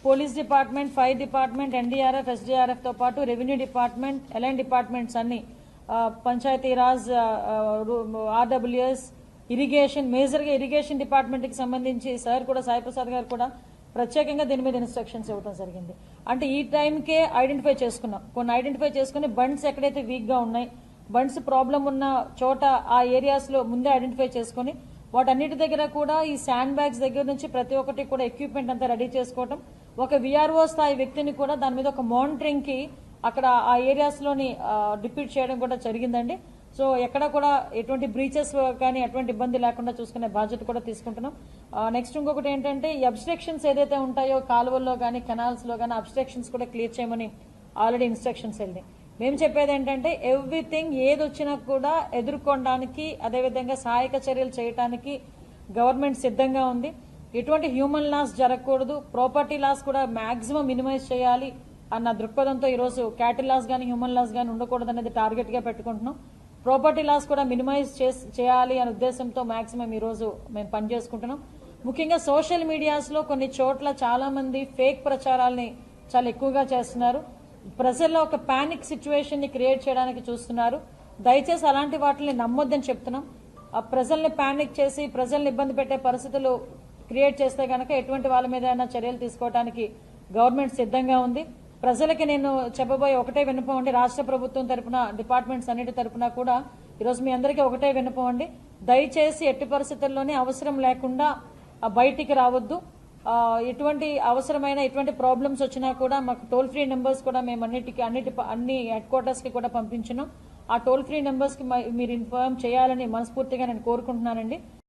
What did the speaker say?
Police department, fire department, NDRF, SDRF తో పాటు revenue department, LN departments అన్ని, Panchayati Raj, RWS, irrigation, major గా irrigation department కి సంబంధించి సార్ కూడా, సాయి ప్రసాద్ గారు కూడా ప్రత్యేకంగా దీని మీద ఇన్స్ట్రక్షన్స్ ఇవ్వడం జరిగింది. అంటే ఈ టైంకే ఐడెంటిఫై చేసుకున్నాం. కొన్ని ఐడెంటిఫై చేసుకుని బండ్స్ ఎక్కడైతే వీక్ గా ఉన్నాయి, బండ్స్ ప్రాబ్లం ఉన్న చోట ఆ ఏరియాస్ లో ముందే ఐడెంటిఫై చేసుకుని వాటన్నిటి దగ్గర కూడా ఈ శాండ్ బ్యాగ్స్ దగ్గర నుంచి ప్రతి ఒక్కటి కూడా ఎక్విప్మెంట్ అంతా రెడీ చేసుకోవటం, ఒక విఆర్ఓ స్థాయి వ్యక్తిని కూడా దాని మీద ఒక మానిటరింగ్ కి అక్కడ ఆ ఏరియాస్ లోని డిప్యూట్ చేయడం కూడా జరిగిందండి. సో ఎక్కడ కూడా ఎటువంటి బ్రీచెస్ కానీ ఎటువంటి ఇబ్బంది లేకుండా చూసుకునే బాధ్యత కూడా తీసుకుంటున్నాం. నెక్స్ట్ ఇంకొకటి ఏంటంటే ఈ అబ్స్ట్రక్షన్స్ ఏదైతే ఉంటాయో కాలువల్లో కానీ కెనాల్స్ లో కానీ అబ్స్ట్రక్షన్స్ కూడా క్లియర్ చేయమని ఆల్రెడీ ఇన్స్ట్రక్షన్స్ వెళ్ళినాయి. మేము చెప్పేది ఏంటంటే ఎవ్రీథింగ్ ఏది వచ్చినా కూడా ఎదుర్కొనడానికి, అదేవిధంగా సహాయక చర్యలు చేయడానికి గవర్నమెంట్ సిద్ధంగా ఉంది. ఎటువంటి హ్యూమన్ లాస్ జరగకూడదు, ప్రాపర్టీ లాస్ కూడా మాక్సిమం మినిమైజ్ చేయాలి అన్న దృక్పథంతో ఈరోజు క్యాటిల్ లాస్ కానీ హ్యూమన్ లాస్ కానీ ఉండకూడదు అనేది టార్గెట్ గా పెట్టుకుంటున్నాం. ప్రాపర్టీ లాస్ కూడా మినిమైజ్ చేయాలి అనే ఉద్దేశంతో మాక్సిమం ఈ రోజు మేము పనిచేసుకుంటున్నాం. ముఖ్యంగా సోషల్ మీడియాస్ లో కొన్ని చోట్ల చాలా మంది ఫేక్ ప్రచారాలని చాలా ఎక్కువగా చేస్తున్నారు. ప్రజల్లో ఒక పానిక్ సిచ్యువేషన్ ని క్రియేట్ చేయడానికి చూస్తున్నారు. దయచేసి అలాంటి వాటిని నమ్మొద్దని చెప్తున్నాం. ఆ ప్రజల్ని పానిక్ చేసి ప్రజల్ని ఇబ్బంది పెట్టే పరిస్థితులు క్రియేట్ చేస్తే గనక ఎటువంటి వాళ్ళ మీద చర్యలు తీసుకోవడానికి గవర్నమెంట్ సిద్ధంగా ఉంది. ప్రజలకి నేను చెప్పబోయే ఒకటే విన్నపం అండి, రాష్ట్ర ప్రభుత్వం తరపున, డిపార్ట్మెంట్స్ అన్నిటి తరపున కూడా ఈరోజు మీ అందరికీ ఒకటే విన్నపం అండి, దయచేసి ఎట్టి పరిస్థితుల్లోనే అవసరం లేకుండా బయటికి రావద్దు. ఎటువంటి అవసరమైన ఎటువంటి ప్రాబ్లమ్స్ వచ్చినా కూడా మాకు టోల్ ఫ్రీ నెంబర్స్ కూడా మేము అన్ని హెడ్ క్వార్టర్స్ కి కూడా పంపించినాం. ఆ టోల్ ఫ్రీ నెంబర్స్ కి మీరు ఇన్ఫార్మ్ చేయాలని మనస్ఫూర్తిగా నేను కోరుకుంటున్నానండి.